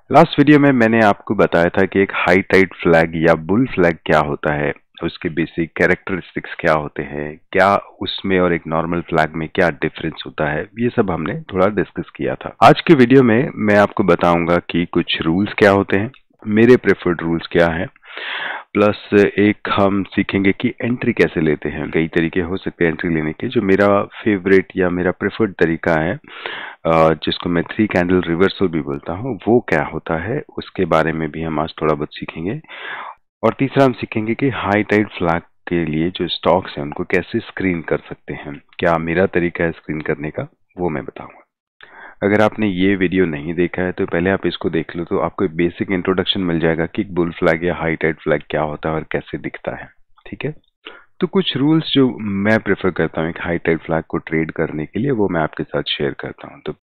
Last video में मैंने आपको बताया था कि एक हाई टाइड फ्लैग या बुल फ्लैग क्या होता है, उसके बेसिक कैरेक्टरिस्टिक्स क्या होते हैं, क्या उसमें और एक नॉर्मल फ्लैग में क्या डिफरेंस होता है, ये सब हमने थोड़ा डिस्कस किया था। आज के वीडियो में मैं आपको बताऊंगा कि कुछ रूल्स क्या होते हैं, मेरे प्रेफर्ड रूल्स क्या हैं, प्लस एक हम सीखेंगे कि एंट्री कैसे लेते हैं। कई तरीके हो सकते हैं एंट्री लेने के। जो मेरा फेवरेट या मेरा प्रेफर्ड तरीका है, जिसको मैं 3 कैंडल रिवर्सल भी बोलता हूँ, वो क्या होता है उसके बारे में भी हम आज थोड़ा बहुत सीखेंगे। और तीसरा हम सीखेंगे कि हाई टाइड फ्लैग के लिए जो स्टॉक्स हैं उनको कैसे स्क्रीन कर सकते हैं। क्या मेरा तरीका है स्क्रीन करने का, वो मैं बताऊंगा। अगर आपने ये वीडियो नहीं देखा है तो पहले आप इसको देख लो, तो आपको एक बेसिक इंट्रोडक्शन मिल जाएगा कि बुल फ्लैग या हाई टाइड फ्लैग क्या होता है और कैसे दिखता है। ठीक है, तो कुछ रूल्स जो मैं प्रेफर करता हूँ एक हाई टाइड फ्लैग को ट्रेड करने के लिए, वो मैं आपके साथ शेयर करता हूँ। तो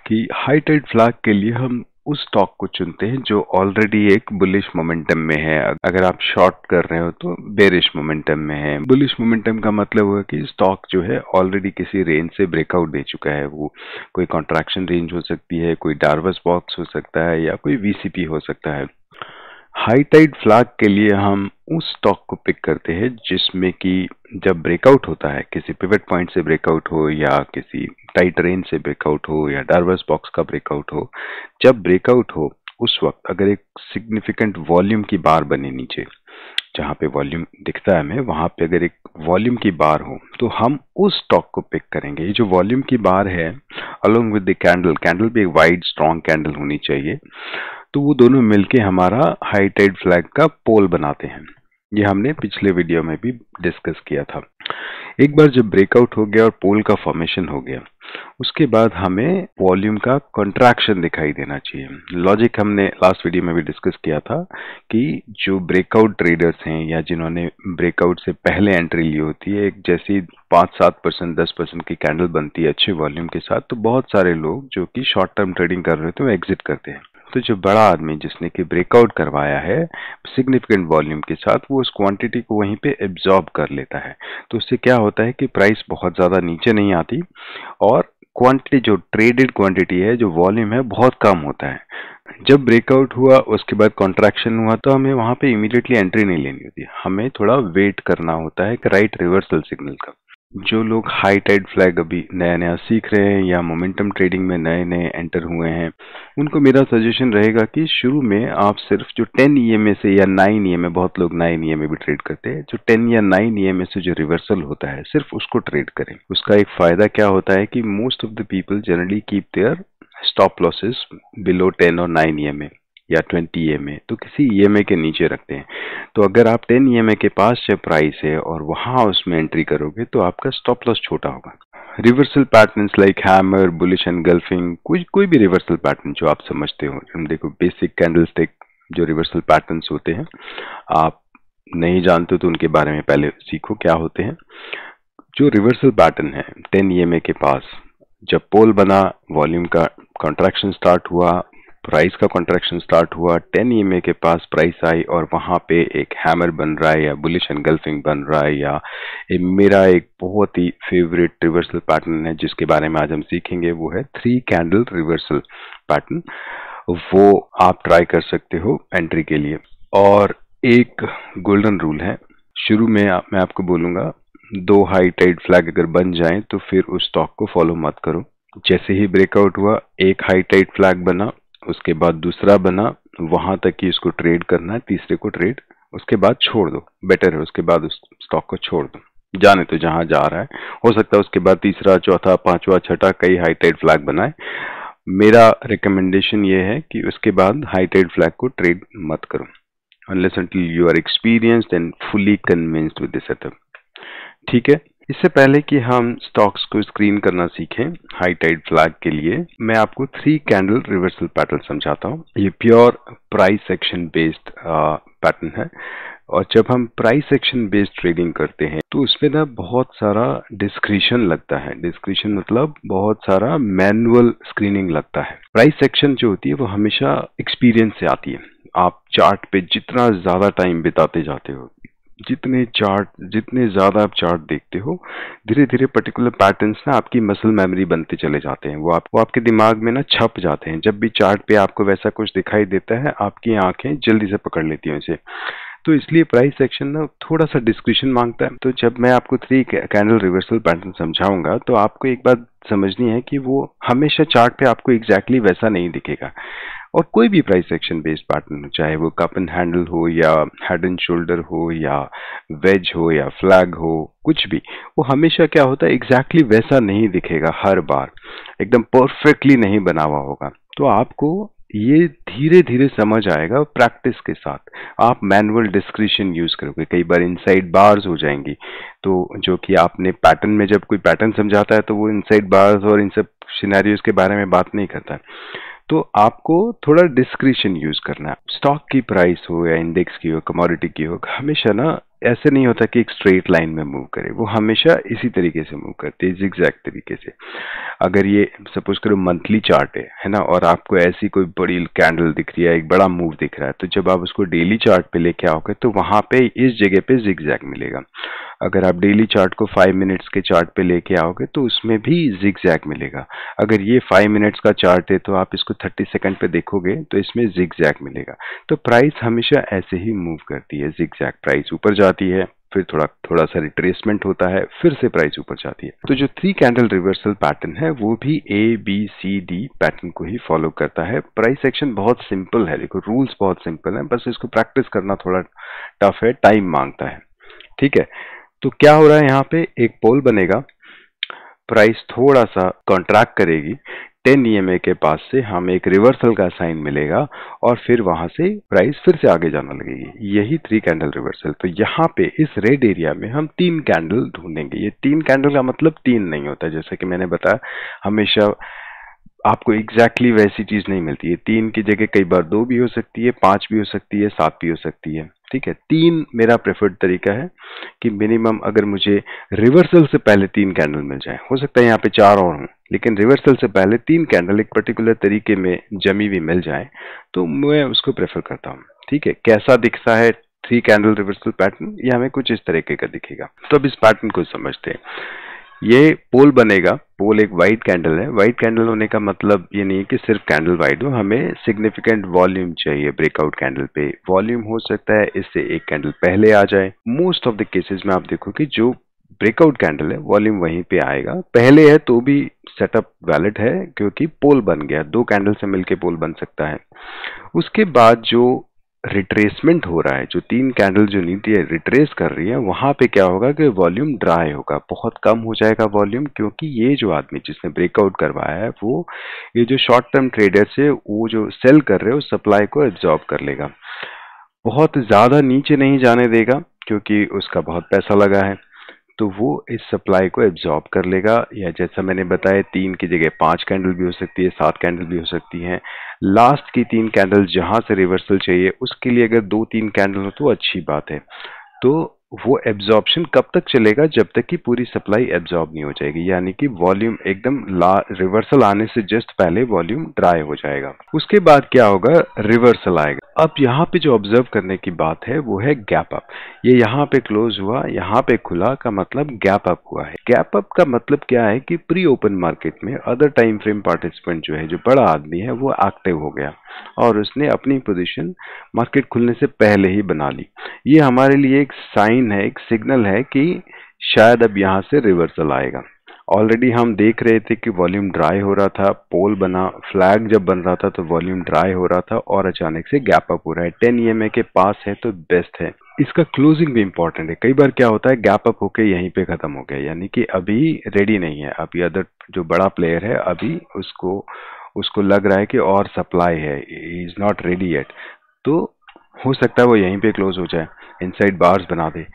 कि हाई टाइड फ्लैग के लिए हम उस स्टॉक को चुनते हैं जो ऑलरेडी एक बुलिश मोमेंटम में है। अगर आप शॉर्ट कर रहे हो तो बेरिश मोमेंटम में है। बुलिश मोमेंटम का मतलब हुआ कि स्टॉक जो है ऑलरेडी किसी रेंज से ब्रेकआउट दे चुका है। वो कोई कॉन्ट्रैक्शन रेंज हो सकती है, कोई डार्वस बॉक्स हो सकता है, या कोई वीसीपी हो सकता है। हाई टाइड फ्लैग के लिए हम उस स्टॉक को पिक करते हैं जिसमें कि जब ब्रेकआउट होता है, किसी पिवट पॉइंट से ब्रेकआउट हो या किसी टाइट रेंज से ब्रेकआउट हो या डार्वस बॉक्स का ब्रेकआउट हो, जब ब्रेकआउट हो उस वक्त अगर एक सिग्निफिकेंट वॉल्यूम की बार बने नीचे, जहां पे वॉल्यूम दिखता है हमें, वहां पे अगर एक वॉल्यूम की बार हो तो हम उस स्टॉक को पिक करेंगे। ये जो वॉल्यूम की बार है along with the candle, candle भी एक वाइड स्ट्रॉन्ग कैंडल होनी चाहिए, तो वो दोनों मिलके हमारा हाई टाइड फ्लैग का पोल बनाते हैं। ये हमने पिछले वीडियो में भी डिस्कस किया था। एक बार जब ब्रेकआउट हो गया और पोल का फॉर्मेशन हो गया, उसके बाद हमें वॉल्यूम का कंट्रैक्शन दिखाई देना चाहिए। लॉजिक हमने लास्ट वीडियो में भी डिस्कस किया था कि जो ब्रेकआउट ट्रेडर्स हैं या जिन्होंने ब्रेकआउट से पहले एंट्री ली होती है, एक जैसी 5-7% 10% की कैंडल बनती है अच्छे वॉल्यूम के साथ, तो बहुत सारे लोग जो कि शॉर्ट टर्म ट्रेडिंग कर रहे होते हैं वो एग्जिट करते हैं। तो जो बड़ा आदमी जिसने कि ब्रेकआउट करवाया है सिग्निफिकेंट वॉल्यूम के साथ, वो उस क्वांटिटी को वहीं पे एब्जॉर्ब कर लेता है। तो उससे क्या होता है कि प्राइस बहुत ज्यादा नीचे नहीं आती और क्वांटिटी, जो ट्रेडेड क्वांटिटी है, जो वॉल्यूम है, बहुत कम होता है। जब ब्रेकआउट हुआ उसके बाद कॉन्ट्रैक्शन हुआ तो हमें वहां पे इमीडिएटली एंट्री नहीं लेनी होती, हमें थोड़ा वेट करना होता है राइट रिवर्सल सिग्नल का। जो लोग हाई टाइड फ्लैग अभी नया नया सीख रहे हैं या मोमेंटम ट्रेडिंग में नए नए एंटर हुए हैं, उनको मेरा सजेशन रहेगा कि शुरू में आप सिर्फ जो 10 ईएमए से या 9 ईएमए, बहुत लोग 9 ईएमए भी ट्रेड करते हैं, जो 10 या 9 ईएमए से जो रिवर्सल होता है सिर्फ उसको ट्रेड करें। उसका एक फायदा क्या होता है कि most of the people generally keep their stop losses below 10 और 9 ईएमए या 20 ईएमए, तो किसी ईएमए के नीचे रखते हैं। तो अगर आप 10 ईएमए के पास जब प्राइस है और वहां उसमें एंट्री करोगे तो आपका स्टॉप लॉस छोटा होगा। Reversal patterns like hammer, bullish engulfing, कोई भी रिवर्सल पैटर्न जो आप समझते हो, हम देखो बेसिक कैंडलस्टिक जो रिवर्सल पैटर्न्स होते हैं, आप नहीं जानते तो उनके बारे में पहले सीखो क्या होते हैं। जो रिवर्सल पैटर्न है 10 ईएमए के पास, जब पोल बना, वॉल्यूम का कॉन्ट्रैक्शन स्टार्ट हुआ, प्राइस का कॉन्ट्रैक्शन स्टार्ट हुआ, 10 ईएमए के पास प्राइस आई और वहां पे एक हैमर बन रहा है या बुलिश एनगल्फिंग बन रहा है, या मेरा एक बहुत ही फेवरेट रिवर्सल पैटर्न है जिसके बारे में आज हम सीखेंगे, वो है 3 कैंडल रिवर्सल पैटर्न। वो आप ट्राई कर सकते हो एंट्री के लिए। और एक गोल्डन रूल है, शुरू में मैं आपको बोलूंगा 2 हाई टाइड फ्लैग अगर बन जाएं तो फिर उस स्टॉक को फॉलो मत करो। जैसे ही ब्रेकआउट हुआ, एक हाई टाइड फ्लैग बना, उसके बाद दूसरा बना, वहां तक ही इसको ट्रेड करना है, तीसरे को ट्रेड, उसके बाद छोड़ दो, बेटर है उसके बाद उस स्टॉक को छोड़ दो, जाने तो जहां जा रहा है। हो सकता है उसके बाद तीसरा, चौथा, पांचवा, छठा कई हाई टाइड फ्लैग बनाए। मेरा रिकमेंडेशन ये है कि उसके बाद हाई टाइड फ्लैग को ट्रेड मत करो unless until you are experienced and fully convinced with the setup। ठीक है, इससे पहले कि हम स्टॉक्स को स्क्रीन करना सीखें हाई टाइड फ्लैग के लिए, मैं आपको 3 कैंडल रिवर्सल पैटर्न समझाता हूँ। ये pure price action based pattern है, और जब हम प्राइस एक्शन बेस्ड ट्रेडिंग करते हैं तो उसमें ना बहुत सारा डिस्क्रिशन लगता है। डिस्क्रिशन मतलब बहुत सारा मैनुअल स्क्रीनिंग लगता है। प्राइस एक्शन जो होती है वो हमेशा एक्सपीरियंस से आती है। आप चार्ट पे जितना ज्यादा टाइम बिताते जाते हो, जितने ज्यादा आप चार्ट देखते हो, धीरे धीरे पर्टिकुलर पैटर्न्स ना आपकी मसल मेमोरी बनते चले जाते हैं। वो आपके दिमाग में ना छप जाते हैं। जब भी चार्ट पे आपको वैसा कुछ दिखाई देता है, आपकी आंखें जल्दी से पकड़ लेती हैं उसे। तो इसलिए प्राइस एक्शन ना थोड़ा सा डिस्क्रिप्शन मांगता है। तो जब मैं आपको थ्री कैंडल रिवर्सल पैटर्न समझाऊंगा, तो आपको एक बात समझनी है कि वो हमेशा चार्ट पे आपको एग्जैक्टली वैसा नहीं दिखेगा। और कोई भी प्राइस एक्शन बेस्ड पैटर्न हो, चाहे वो कप एंड हैंडल हो या हेड एंड शोल्डर हो या वेज हो या फ्लैग हो, कुछ भी, वो हमेशा क्या होता है, एग्जैक्टली वैसा नहीं दिखेगा हर बार, एकदम परफेक्टली नहीं बना हुआ होगा। तो आपको ये धीरे धीरे समझ आएगा प्रैक्टिस के साथ। आप मैनुअल डिस्क्रिप्शन यूज करोगे, कई बार इनसाइड बार्स हो जाएंगी, तो जो कि आपने पैटर्न में जब कोई पैटर्न समझाता है तो वो इनसाइड बार्स और इन सब सिनेरियोज के बारे में बात नहीं करता है। तो आपको थोड़ा डिस्क्रिप्शन यूज करना है। स्टॉक की प्राइस हो या इंडेक्स की हो, कमोडिटी की हो, हमेशा ना ऐसे नहीं होता कि एक स्ट्रेट लाइन में मूव करे, वो हमेशा इसी तरीके से मूव करती है, जिगजैग तरीके से। अगर ये सपोज करो मंथली चार्ट है ना, और आपको ऐसी कोई बड़ी कैंडल दिख रही है, एक बड़ा मूव दिख रहा है, तो जब आप उसको डेली चार्ट पे लेके आओगे तो वहां पे इस जगह पे जिगजैग मिलेगा। अगर आप डेली चार्ट को 5 मिनट्स के चार्ट पे लेके आओगे तो उसमें भी जिगजैग मिलेगा। अगर ये 5 मिनट्स का चार्ट है तो आप इसको 30 सेकंड पे देखोगे तो इसमें जिगजैग मिलेगा। तो प्राइस हमेशा ऐसे ही मूव करती है, जिगजैग। प्राइस ऊपर जाती है, फिर थोड़ा थोड़ा सा रिट्रेसमेंट होता है, फिर से प्राइस ऊपर जाती है। तो जो थ्री कैंडल रिवर्सल पैटर्न है वो भी ABCD पैटर्न को ही फॉलो करता है। प्राइस एक्शन बहुत सिंपल है, देखो रूल्स बहुत सिंपल है, बस इसको प्रैक्टिस करना थोड़ा टफ है, टाइम मांगता है। ठीक है, तो क्या हो रहा है, यहाँ पे एक पोल बनेगा, प्राइस थोड़ा सा कॉन्ट्रैक्ट करेगी, 10 EMA के पास से हमें एक रिवर्सल का साइन मिलेगा और फिर वहां से प्राइस फिर से आगे जाना लगेगी। यही थ्री कैंडल रिवर्सल। तो यहाँ पे इस रेड एरिया में हम 3 कैंडल ढूंढेंगे। ये 3 कैंडल का मतलब 3 नहीं होता, जैसा कि मैंने बताया, हमेशा आपको एग्जैक्टली वैसी चीज नहीं मिलती है। 3 की जगह कई बार 2 भी हो सकती है, 5 भी हो सकती है, 7 भी हो सकती है। ठीक है, 3 मेरा प्रेफर्ड तरीका है कि मिनिमम अगर मुझे रिवर्सल से पहले 3 कैंडल मिल जाए, हो सकता है यहाँ पे 4 और हों, लेकिन रिवर्सल से पहले 3 कैंडल एक पर्टिकुलर तरीके में जमी हुई मिल जाए तो मैं उसको प्रेफर करता हूँ। ठीक है, कैसा दिखता है थ्री कैंडल रिवर्सल पैटर्न, ये हमें कुछ इस तरीके का दिखेगा। तो अब इस पैटर्न को समझते हैं। ये पोल बनेगा, पोल एक वाइट कैंडल है। वाइट कैंडल होने का मतलब ये नहीं है कि सिर्फ कैंडल वाइट हो, हमें सिग्निफिकेंट वॉल्यूम चाहिए ब्रेकआउट कैंडल पे। वॉल्यूम हो सकता है इससे एक कैंडल पहले आ जाए। मोस्ट ऑफ द केसेस में आप देखो कि जो ब्रेकआउट कैंडल है वॉल्यूम वहीं पे आएगा, पहले है तो भी सेटअप वैलिड है क्योंकि पोल बन गया, 2 कैंडल से मिलके पोल बन सकता है। उसके बाद जो रिट्रेसमेंट हो रहा है, जो 3 कैंडल जो नीचे रिट्रेस कर रही है, वहां पे क्या होगा कि वॉल्यूम ड्राई होगा, बहुत कम हो जाएगा वॉल्यूम, क्योंकि ये जो आदमी जिसने ब्रेकआउट करवाया है वो, ये जो शॉर्ट टर्म ट्रेडर्स है, वो जो सेल कर रहे हो सप्लाई को एब्जॉर्ब कर लेगा, बहुत ज्यादा नीचे नहीं जाने देगा क्योंकि उसका बहुत पैसा लगा है, तो वो इस सप्लाई को एब्जॉर्ब कर लेगा। या जैसा मैंने बताया, 3 की जगह 5 कैंडल भी हो सकती है, 7 कैंडल भी हो सकती हैं। लास्ट की 3 कैंडल जहां से रिवर्सल चाहिए उसके लिए अगर 2-3 कैंडल हो तो अच्छी बात है। तो वो एब्जॉर्प्शन कब तक चलेगा, जब तक कि पूरी सप्लाई एब्जॉर्ब नहीं हो जाएगी, यानी कि वॉल्यूम एकदम रिवर्सल आने से जस्ट पहले वॉल्यूम ड्राई हो जाएगा। उसके बाद क्या होगा, रिवर्सल आएगा। अब यहाँ पे जो ऑब्जर्व करने की बात है वो है गैप अप। ये यहाँ पे क्लोज हुआ, यहाँ पे खुला, का मतलब गैप अप हुआ है। गैप अप का मतलब क्या है कि प्री ओपन मार्केट में अदर टाइम फ्रेम पार्टिसिपेंट जो है, जो बड़ा आदमी है, वो एक्टिव हो गया और उसने अपनी पोजीशन मार्केट खुलने से पहले ही बना ली। ये हमारे लिए एक साइन है, एक सिग्नल है कि शायद अब यहाँ से रिवर्सल आएगा। ऑलरेडी हम देख रहे थे कि वॉल्यूम ड्राई हो रहा था, पोल बना, फ्लैग जब बन रहा था तो वॉल्यूम ड्राई हो रहा था और अचानक से गैप अप हो रहा है। 10 EMA के पास है तो बेस्ट है। इसका क्लोजिंग भी इंपॉर्टेंट है। कई बार क्या होता है, गैप अप होके यहीं पे खत्म हो गया, यानी कि अभी रेडी नहीं है, अभी अदर जो बड़ा प्लेयर है अभी उसको उसको लग रहा है कि और सप्लाई है, इज नॉट रेडी येट, तो हो सकता है वो यहीं पे क्लोज हो जाए, इनसाइड बार्स बना दे।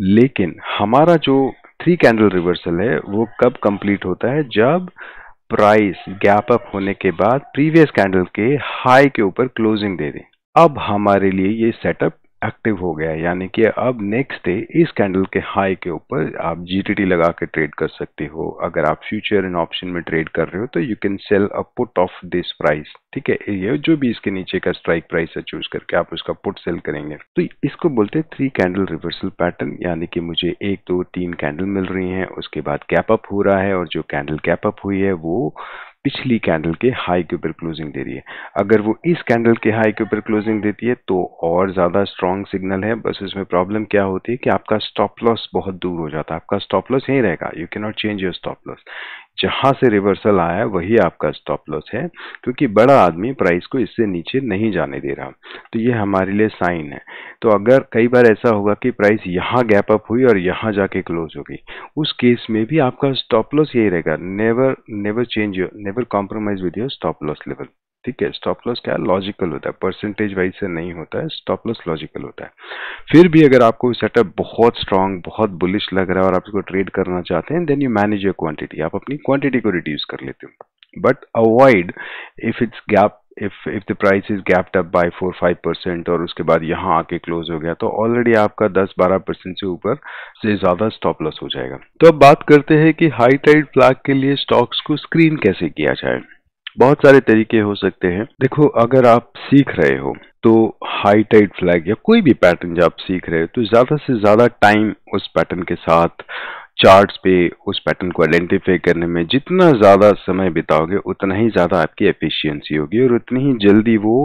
लेकिन हमारा जो थ्री कैंडल रिवर्सल है वो कब कंप्लीट होता है, जब प्राइस गैप अप होने के बाद प्रीवियस कैंडल के हाई के ऊपर क्लोजिंग दे दे। अब हमारे लिए ये सेटअप एक्टिव हो गया है, यानी कि अब नेक्स्ट डे इस कैंडल के हाई के ऊपर आप जीटीटी लगा के ट्रेड कर सकते हो। अगर आप फ्यूचर एंड ऑप्शन में ट्रेड कर रहे हो तो you can sell a put off this price, ठीक है। ये जो भी इसके नीचे का स्ट्राइक प्राइस है चूज करके आप उसका पुट सेल करेंगे। तो इसको बोलते हैं 3 कैंडल रिवर्सल पैटर्न, यानी कि मुझे 1 2 3 कैंडल मिल रही हैं, उसके बाद गैप अप हो रहा है और जो कैंडल गैप अप हुई है वो पिछली कैंडल के हाई के ऊपर क्लोजिंग दे रही है। अगर वो इस कैंडल के हाई के ऊपर क्लोजिंग देती है तो और ज्यादा स्ट्रॉन्ग सिग्नल है। बस इसमें प्रॉब्लम क्या होती है कि आपका स्टॉप लॉस बहुत दूर हो जाता है। आपका स्टॉप लॉस यही रहेगा, you can not change your stop loss. जहां से रिवर्सल आया है वही आपका स्टॉप लॉस है, क्योंकि बड़ा आदमी प्राइस को इससे नीचे नहीं जाने दे रहा। तो ये हमारे लिए साइन है। तो अगर कई बार ऐसा होगा कि प्राइस यहाँ गैप अप हुई और यहाँ जाके क्लोज होगी, उस केस में भी आपका स्टॉप लॉस यही रहेगा, never never change your, never compromise with your stop loss level, ठीक है। स्टॉप लॉस क्या लॉजिकल होता है, परसेंटेज वाइज से नहीं होता है, स्टॉप लॉस लॉजिकल होता है। फिर भी अगर आपको सेटअप बहुत स्ट्रांग बहुत बुलिश लग रहा है और आप इसको ट्रेड करना चाहते हैं, then you manage your quantity, आप अपनी क्वांटिटी को रिड्यूस कर लेते हो। But avoid if it's gap, if the price is gapped up by 4-5% और उसके बाद यहाँ आके क्लोज हो गया तो ऑलरेडी आपका 10-12% से ऊपर से ज्यादा स्टॉप लॉस हो जाएगा। तो अब बात करते हैं कि हाई टाइड फ्लैग के लिए स्टॉक्स को स्क्रीन कैसे किया जाए। बहुत सारे तरीके हो सकते हैं। देखो, अगर आप सीख रहे हो तो हाई टाइड फ्लैग या कोई भी पैटर्न जब आप सीख रहे हो तो ज्यादा से ज्यादा टाइम उस पैटर्न के साथ चार्ट्स पे उस पैटर्न को आइडेंटिफाई करने में जितना ज्यादा समय बिताओगे उतना ही ज्यादा आपकी एफिशिएंसी होगी और उतनी ही जल्दी वो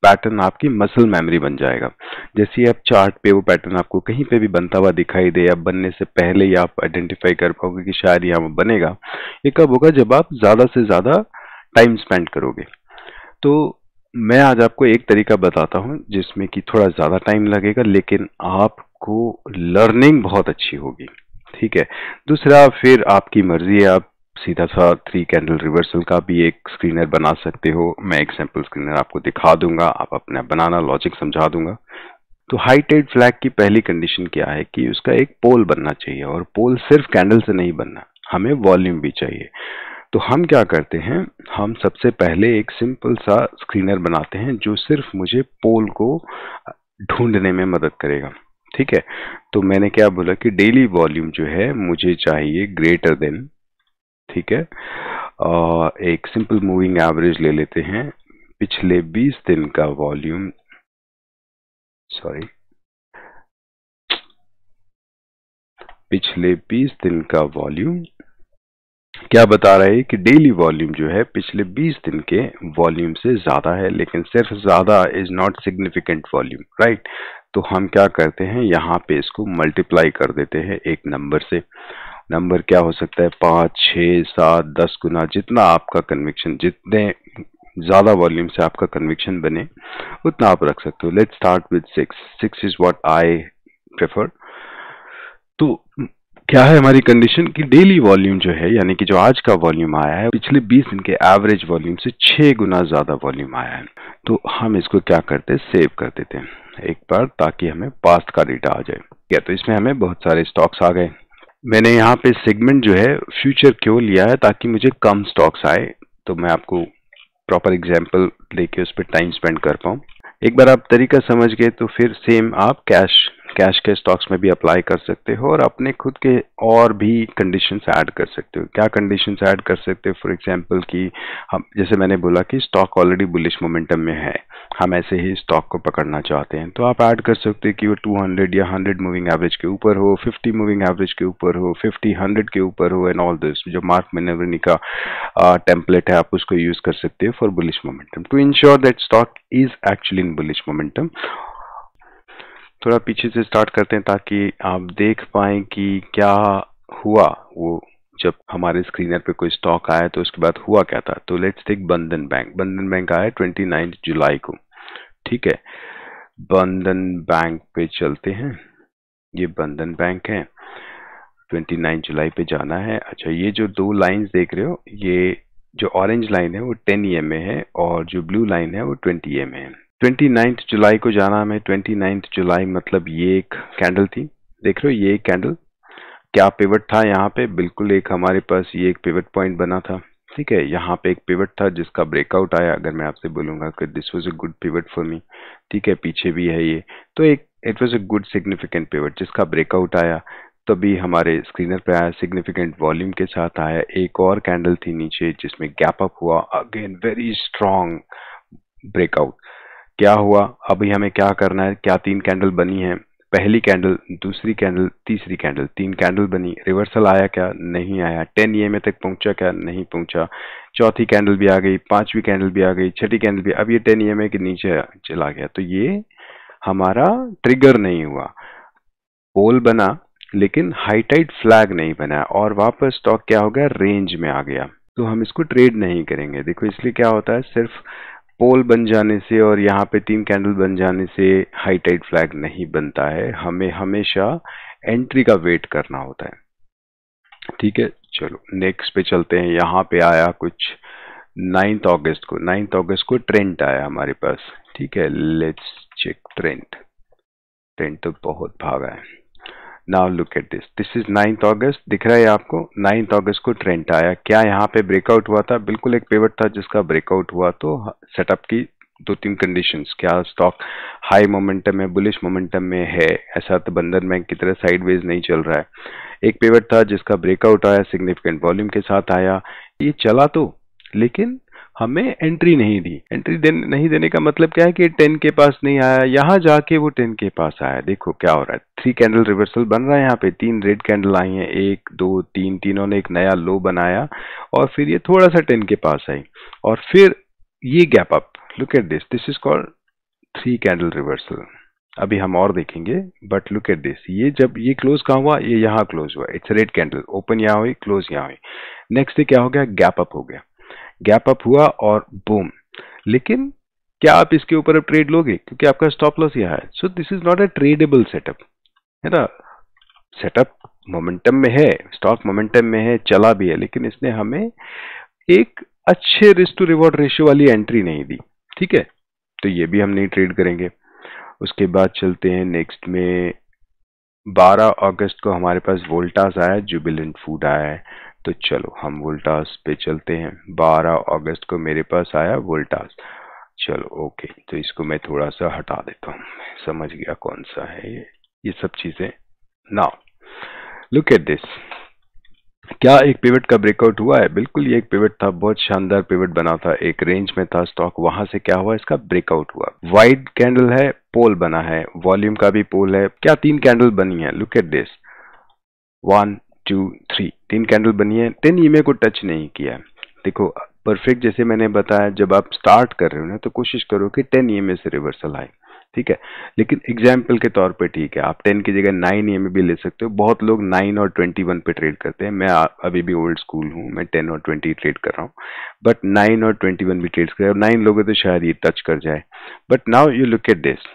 पैटर्न आपकी मसल मेमोरी बन जाएगा। जैसे आप चार्ट पे वो पैटर्न आपको कहीं पे भी बनता हुआ दिखाई दे या बनने से पहले ही आप आइडेंटिफाई कर पाओगे कि शायद यहाँ बनेगा। ये कब होगा? जब आप ज्यादा से ज्यादा टाइम स्पेंड करोगे। तो मैं आज आपको एक तरीका बताता हूँ जिसमें कि थोड़ा ज्यादा टाइम लगेगा लेकिन आपको लर्निंग बहुत अच्छी होगी, ठीक है। दूसरा, फिर आपकी मर्जी है, आप सीधा सा 3 कैंडल रिवर्सल का भी एक स्क्रीनर बना सकते हो। मैं एक सैंपल स्क्रीनर आपको दिखा दूंगा, आप अपना बनाना लॉजिक समझा दूंगा। तो हाई टाइड फ्लैग की पहली कंडीशन क्या है कि उसका एक पोल बनना चाहिए, और पोल सिर्फ कैंडल से नहीं बनना, हमें वॉल्यूम भी चाहिए। तो हम क्या करते हैं, हम सबसे पहले एक सिंपल सा स्क्रीनर बनाते हैं जो सिर्फ मुझे पोल को ढूंढने में मदद करेगा, ठीक है। तो मैंने क्या बोला कि डेली वॉल्यूम जो है मुझे चाहिए ग्रेटर देन, ठीक है। एक सिंपल मूविंग एवरेज ले लेते हैं, पिछले 20 दिन का वॉल्यूम, सॉरी, पिछले 20 दिन का वॉल्यूम क्या बता रहा है कि डेली वॉल्यूम जो है पिछले 20 दिन के वॉल्यूम से ज्यादा है, लेकिन सिर्फ ज्यादा is not significant volume, right. तो हम क्या करते हैं, यहाँ पे इसको मल्टीप्लाई कर देते हैं एक नंबर से। नंबर क्या हो सकता है? 5, 6, 7, 10 गुना, जितना आपका कन्विक्शन, जितने ज्यादा वॉल्यूम से आपका कन्विक्शन बने उतना आप रख सकते हो। Let's start with 6 is what I prefer. तो क्या है हमारी कंडीशन कि डेली वॉल्यूम जो है, यानी कि जो आज का वॉल्यूम आया है, पिछले 20 दिन के एवरेज वॉल्यूम से 6 गुना ज्यादा वॉल्यूम आया है। तो हम इसको क्या करते हैं, सेव कर देते हैं एक बार, ताकि हमें पास्ट का डेटा आ जाए। क्या तो इसमें हमें बहुत सारे स्टॉक्स आ गए। मैंने यहाँ पे सेगमेंट जो है फ्यूचर क्यों लिया है, ताकि मुझे कम स्टॉक्स आए, तो मैं आपको प्रॉपर एग्जाम्पल लेके उस पर टाइम स्पेंड कर पाऊँ। एक बार आप तरीका समझ गए तो फिर सेम आप कैश के स्टॉक्स में भी अप्लाई कर सकते हो और अपने खुद के और भी कंडीशंस ऐड कर सकते हो। क्या कंडीशंस ऐड कर सकते हो? फॉर एग्जांपल कि हम, जैसे मैंने बोला कि स्टॉक ऑलरेडी बुलिश मोमेंटम में है, हम ऐसे ही स्टॉक को पकड़ना चाहते हैं, तो आप ऐड कर सकते हो कि वो 200 या 100 मूविंग एवरेज के ऊपर हो, 50 मूविंग एवरेज के ऊपर हो, 50 100 के ऊपर हो, एंड ऑल दिस। जो मार्क मैनेवरनी का टेम्पलेट है, आप उसको यूज कर सकते हो for bullish momentum to ensure that stock is actually in bullish momentum. थोड़ा पीछे से स्टार्ट करते हैं ताकि आप देख पाएं कि क्या हुआ वो जब हमारे स्क्रीनर पे कोई स्टॉक आया तो उसके बाद हुआ क्या था। तो लेट्स टेक बंधन बैंक। बंधन बैंक आया 29 जुलाई को, ठीक है। बंधन बैंक पे चलते हैं, ये बंधन बैंक है, 29 जुलाई पे जाना है। अच्छा, ये जो 2 लाइंस देख रहे हो, ये जो ऑरेंज लाइन है वो 10 EMA है और जो ब्लू लाइन है वो 20 EMA है। 29 जुलाई को जाना हमें। 29 जुलाई मतलब ये एक कैंडल थी, देख रहे हो, ये एक कैंडल। क्या पिवट था यहाँ पे? बिल्कुल, एक हमारे पास ये एक पिवट पॉइंट बना था, ठीक है, यहाँ पे एक पिवट था जिसका ब्रेकआउट आया, अगर मैं आपसे बोलूंगा कि this was a good pivot for me, ठीक है, पीछे भी है ये, तो एक it was a good significant pivot जिसका ब्रेकआउट आया, तभी हमारे स्क्रीनर पे आया, सिग्निफिकेंट वॉल्यूम के साथ आया। एक और कैंडल थी नीचे जिसमें गैप अप हुआ, अगेन वेरी स्ट्रॉन्ग ब्रेकआउट। क्या हुआ, अभी हमें क्या करना है, क्या तीन कैंडल बनी है, पहली कैंडल, दूसरी कैंडल, तीसरी कैंडल, तीन कैंडल बनी, रिवर्सल आया क्या, नहीं आया, 10 ईएमए तक पहुंचा क्या, नहीं पहुंचा, चौथी कैंडल भी आ गई, पांचवी कैंडल भी आ गई, छठी कैंडल भी, अब ये 10 ईएमए के नीचे चला गया, तो ये हमारा ट्रिगर नहीं हुआ, पोल बना लेकिन हाईटाइट फ्लैग नहीं बना, और वापस स्टॉक क्या हो गया, रेंज में आ गया, तो हम इसको ट्रेड नहीं करेंगे। देखो इसलिए क्या होता है, सिर्फ पोल बन जाने से और यहाँ पे तीन कैंडल बन जाने से हाई टाइट फ्लैग नहीं बनता है, हमें हमेशा एंट्री का वेट करना होता है। ठीक है, चलो नेक्स्ट पे चलते हैं। यहाँ पे आया कुछ 9 अगस्त को ट्रेंड आया हमारे पास। ठीक है, लेट्स चेक ट्रेंड। ट्रेंड तो बहुत भागा है। Now look at this is 9 अगस्त, दिख रहा है आपको, 9 अगस्त को ट्रेंड आया। क्या यहाँ पे ब्रेकआउट हुआ था, बिल्कुल एक पिवट था जिसका ब्रेकआउट हुआ, तो सेटअप की दो तीन कंडीशंस, क्या स्टॉक हाई मोमेंटम में, बुलिश मोमेंटम में है, ऐसा तो बंधन बैंक की तरह साइडवेज नहीं चल रहा है। एक पिवट था जिसका ब्रेकआउट आया, सिग्निफिकेंट वॉल्यूम के साथ आया, ये चला तो, लेकिन हमें एंट्री नहीं दी। नहीं देने का मतलब क्या है कि 10 के पास नहीं आया, यहां जाके वो 10 के पास आया। देखो क्या हो रहा है, 3 कैंडल रिवर्सल बन रहा है, यहाँ पे 3 रेड कैंडल आई हैं, 1 2 3, तीनों ने एक नया लो बनाया, और फिर ये थोड़ा सा 10 के पास आई, और फिर ये gap up. Look at this is called 3 candle reversal. अभी हम और देखेंगे, बट लुक एट दिस, ये जब ये क्लोज कहाँ हुआ, ये यहाँ क्लोज हुआ, इट्स रेड कैंडल, ओपन यहाँ हुई, क्लोज यहाँ हुई। नेक्स्ट डे क्या हो गया, गैप अप हो गया, गैप अप हुआ और बूम। लेकिन क्या आप इसके ऊपर अब ट्रेड लोगे, क्योंकि आपका स्टॉप लॉस यहाँ है। So this is not a tradable setup, है ना। सेटअप मोमेंटम में है, स्टॉक मोमेंटम में है, चला भी है, लेकिन इसने हमें एक अच्छे रिस्क टू रिवॉर्ड रेशियो वाली एंट्री नहीं दी। ठीक है, तो ये भी हम नहीं ट्रेड करेंगे। उसके बाद चलते हैं नेक्स्ट में। 12 अगस्त को हमारे पास वोल्टास आया, जुबिलेंट फूड आया है, तो चलो हम वोल्टास पे चलते हैं। 12 अगस्त को मेरे पास आया वोल्टास। चलो ओके, तो इसको मैं थोड़ा सा हटा देता हूँ, समझ गया कौन सा है ये सब चीजें। नाउ लुक एट दिस, क्या एक पिवट का ब्रेकआउट हुआ है, बिल्कुल ये एक पिवट था, बहुत शानदार पिवट बना था, एक रेंज में था स्टॉक, वहां से क्या हुआ, इसका ब्रेकआउट हुआ, वाइड कैंडल है, पोल बना है, वॉल्यूम का भी पोल है, क्या तीन कैंडल बनी है, लुक एट दिस, 1 2 3, तीन कैंडल बनी है, 10 ईएमए को टच नहीं किया। देखो परफेक्ट, जैसे मैंने बताया, जब आप स्टार्ट कर रहे हो ना, तो कोशिश करो कि 10 ईएमए से रिवर्सल आए। ठीक है, लेकिन एग्जाम्पल के तौर पे ठीक है, आप 10 की जगह 9 ईएमए भी ले सकते हो। बहुत लोग 9 और 21 पे ट्रेड करते हैं, मैं अभी भी ओल्ड स्कूल हूँ, मैं 10 और 20 ट्रेड कर रहा हूँ, बट 9 और 21 भी ट्रेड कर, 9 लोगे तो शायद ये टच कर जाए। But now you look at this,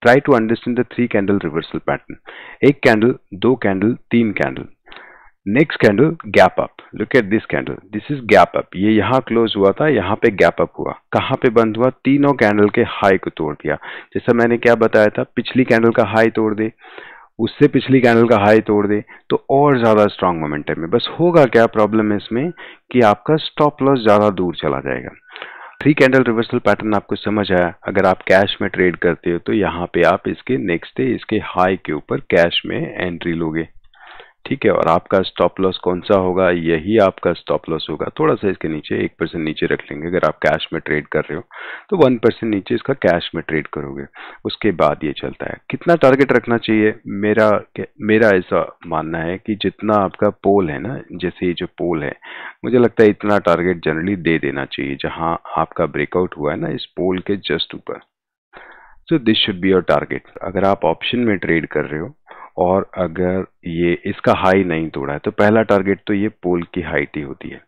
try to understand the 3 candle reversal pattern. एक कैंडल, दो कैंडल, तीन candle, next candle gap up, look at this candle, this is gap up, ये यहाँ क्लोज हुआ था, यहाँ पे गैप अप हुआ, कहाँ पे बंद हुआ, तीनों कैंडल के हाई को तोड़ दिया। जैसा मैंने क्या बताया था, पिछली कैंडल का हाई तोड़ दे, उससे पिछली कैंडल का हाई तोड़ दे, तो और ज्यादा स्ट्रांग मोमेंटम में। बस होगा क्या प्रॉब्लम है इसमें, कि आपका स्टॉप लॉस ज्यादा दूर चला जाएगा। 3 कैंडल रिवर्सल पैटर्न आपको समझ आया। अगर आप कैश में ट्रेड करते हो तो यहाँ पे आप इसके नेक्स्ट डे इसके हाई के ऊपर कैश में एंट्री लोगे। ठीक है, और आपका स्टॉप लॉस कौन सा होगा, यही आपका स्टॉप लॉस होगा, थोड़ा सा इसके नीचे 1% नीचे रख लेंगे। अगर आप कैश में ट्रेड कर रहे हो तो 1% नीचे इसका कैश में ट्रेड करोगे। उसके बाद ये चलता है, कितना टारगेट रखना चाहिए। मेरा ऐसा मानना है कि जितना आपका पोल है ना, जैसे ये जो पोल है, मुझे लगता है इतना टारगेट जनरली दे देना चाहिए, जहां आपका ब्रेकआउट हुआ है ना, इस पोल के जस्ट ऊपर। So this should be your target. अगर आप ऑप्शन में ट्रेड कर रहे हो और अगर ये इसका हाई नहीं तोड़ा है, तो पहला टारगेट तो ये पोल की हाइट ही होती है।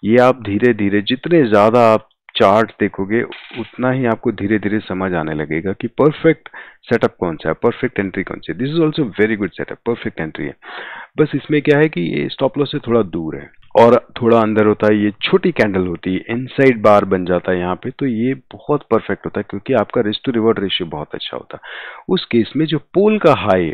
ये आप धीरे धीरे, जितने ज्यादा आप चार्ट देखोगे, उतना ही आपको धीरे धीरे समझ आने लगेगा कि परफेक्ट सेटअप कौन सा है, परफेक्ट एंट्री कौन सी है। This is also very good setup, perfect entry है। बस इसमें क्या है कि ये स्टॉप लॉस से थोड़ा दूर है और थोड़ा अंदर होता है, ये छोटी कैंडल होती है, इनसाइड बार बन जाता है यहाँ पे, तो ये बहुत परफेक्ट होता है, क्योंकि आपका रिस्क टू रिवॉर्ड रेशियो बहुत अच्छा होता है। उस केस में जो पोल का हाई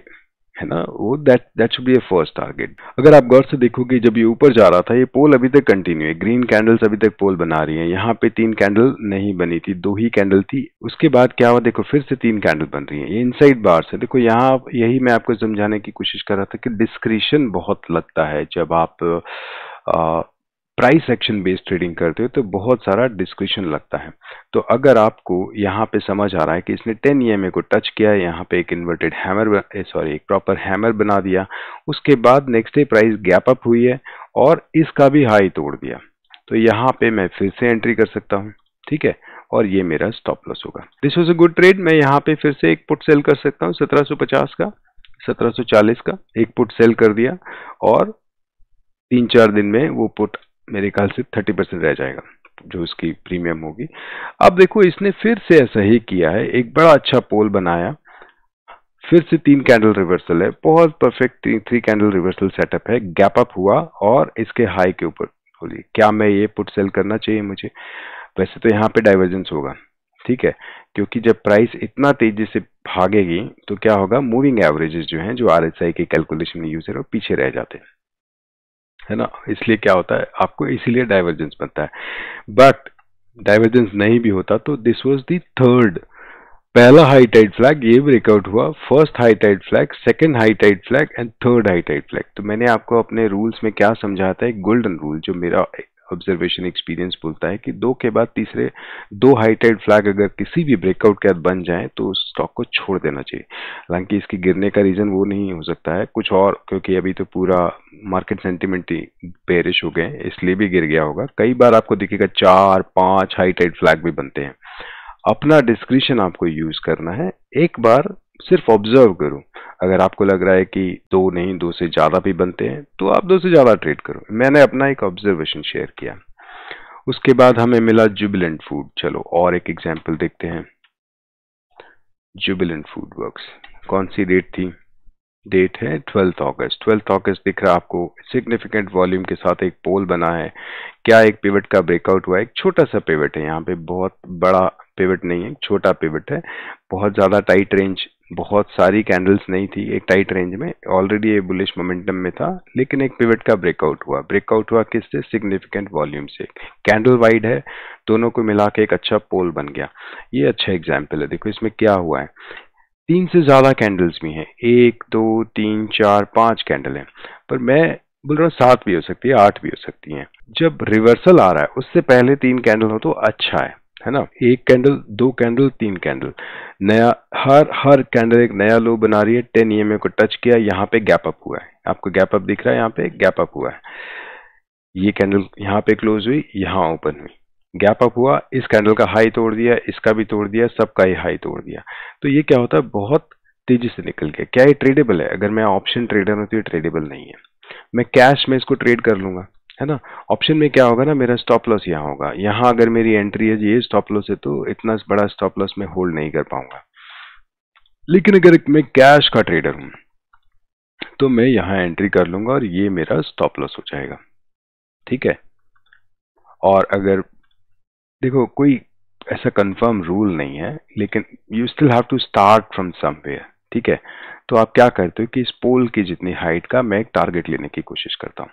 है ना, वो that should be A first target. अगर आप गौर से देखोगे जब ये ऊपर जा रहा था, ये पोल अभी तक कंटिन्यू है, ग्रीन कैंडल्स अभी तक पोल बना रही हैं। यहाँ पे 3 कैंडल नहीं बनी थी, 2 ही कैंडल थी। उसके बाद क्या हुआ, देखो फिर से 3 कैंडल बन रही हैं। ये इनसाइड बार्स है। देखो यहाँ यही मैं आपको समझाने की कोशिश कर रहा था कि डिस्क्रिशन बहुत लगता है जब आप प्राइस एक्शन बेस्ड ट्रेडिंग करते हो, तो बहुत सारा डिस्क्रिशन लगता है। तो अगर आपको यहाँ पे समझ आ रहा है कि इसने 10 EMA को टच किया, यहाँ पे एक इन्वर्टेड हैमर, सॉरी एक प्रॉपर हैमर बना दिया, उसके बाद next day price gap up हुई है और इसका भी हाई तोड़ दिया, तो यहाँ पे मैं फिर से एंट्री कर सकता हूँ, ठीक है, और ये मेरा स्टॉप लॉस होगा। This was a good trade. मैं यहाँ पे फिर से एक पुट सेल कर सकता हूँ 1750 का, 1740 का एक पुट सेल कर दिया, और 3-4 दिन में वो पुट मेरे ख्याल से 30% रह जाएगा जो उसकी प्रीमियम होगी। अब देखो इसने फिर से ऐसा ही किया है, एक बड़ा अच्छा पोल बनाया, फिर से 3 कैंडल रिवर्सल है, बहुत परफेक्ट 3 कैंडल रिवर्सल सेटअप है, गैप अप हुआ और इसके हाई के ऊपर बोलिए क्या मैं ये पुट सेल करना चाहिए मुझे? वैसे तो यहाँ पे डाइवर्जेंस होगा, ठीक है, क्योंकि जब प्राइस इतना तेजी से भागेगी तो क्या होगा, मूविंग एवरेजेस जो हैं, जो RSI के कैलकुलेशन में यूज है, वो पीछे रह जाते हैं, है ना। इसलिए क्या होता है, आपको इसीलिए डाइवर्जेंस बनता है। बट डाइवर्जेंस नहीं भी होता तो दिस वाज द थर्ड, पहला हाई टाइड फ्लैग ये ब्रेकआउट हुआ, first high tide flag, second high tide flag and third high tide flag. तो मैंने आपको अपने रूल्स में क्या समझाया था, एक गोल्डन रूल जो मेरा ऑब्जर्वेशन एक्सपीरियंस बोलता है कि 2 के बाद तीसरे 2 हाई टाइड फ्लैग अगर किसी भी ब्रेकआउट के बाद बन जाए तो उस स्टॉक को छोड़ देना चाहिए। हालांकि इसकी गिरने का रीजन वो नहीं हो सकता है, कुछ और, क्योंकि अभी तो पूरा मार्केट सेंटिमेंट ही बेरिश हो गए, इसलिए भी गिर गया होगा। कई बार आपको दिखेगा 4-5 हाई टाइड फ्लैग भी बनते हैं। अपना डिस्क्रिशन आपको यूज करना है, एक बार सिर्फ ऑब्जर्व करो। अगर आपको लग रहा है कि 2 नहीं 2 से ज्यादा भी बनते हैं तो आप 2 से ज्यादा ट्रेड करो। मैंने अपना एक ऑब्जर्वेशन शेयर किया। उसके बाद हमें मिला जुबिलेंट फूड। चलो और एक एग्जांपल देखते हैं। जुबिलेंट फूड वर्क्स, कौन सी डेट थी? डेट है 12 अगस्त। 12 अगस्त दिख रहा है आपको, सिग्निफिकेंट वॉल्यूम के साथ एक पोल बना है। क्या एक पिवट का ब्रेकआउट हुआ है? एक छोटा सा पिवट है, यहाँ पे बहुत बड़ा पिवट नहीं है, छोटा पिवट है। बहुत ज्यादा टाइट रेंज, बहुत सारी कैंडल्स नहीं थी, एक टाइट रेंज में ऑलरेडी ये बुलिश मोमेंटम में था, लेकिन एक पिवट का ब्रेकआउट हुआ। ब्रेकआउट हुआ किससे? सिग्निफिकेंट वॉल्यूम से। कैंडल वाइड है, दोनों को मिला के एक अच्छा पोल बन गया। ये अच्छा एग्जाम्पल है। देखो इसमें क्या हुआ है, 3 से ज्यादा कैंडल्स भी हैं, 1 2 3 4 5 कैंडल हैं, पर मैं बोल रहा हूँ 7 भी हो सकती है, 8 भी हो सकती हैं। जब रिवर्सल आ रहा है उससे पहले 3 कैंडल हो तो अच्छा है ना। 1 कैंडल, 2 कैंडल, 3 कैंडल, नया हर कैंडल एक नया लो बना रही है। 10 EMA को टच किया, यहाँ पे गैप अप हुआ है, आपको गैप अप दिख रहा है, यहाँ पे गैप अप हुआ है। ये कैंडल यहाँ पे क्लोज हुई, यहाँ ओपन हुई, गैप अप हुआ, इस कैंडल का हाई तोड़ दिया, इसका भी तोड़ दिया, सबका ही हाई तोड़ दिया। तो ये क्या होता है, बहुत तेजी से निकल गया। क्या ये ट्रेडेबल है? अगर मैं ऑप्शन ट्रेडर हूं तो ये ट्रेडेबल नहीं है। मैं कैश में इसको ट्रेड कर लूंगा, है ना। ऑप्शन में क्या होगा ना, मेरा स्टॉप लॉस यहाँ होगा, यहाँ अगर मेरी एंट्री है, ये स्टॉप लॉस है, तो इतना बड़ा स्टॉप लॉस मैं होल्ड नहीं कर पाऊंगा। लेकिन अगर मैं कैश का ट्रेडर हूं तो मैं यहाँ एंट्री कर लूंगा और ये मेरा स्टॉप लॉस हो जाएगा, ठीक है। और अगर देखो कोई ऐसा कंफर्म रूल नहीं है, लेकिन you still have to start from somewhere, ठीक है। तो आप क्या करते हो कि इस पोल की जितनी हाइट का मैं एक टारगेट लेने की कोशिश करता हूँ।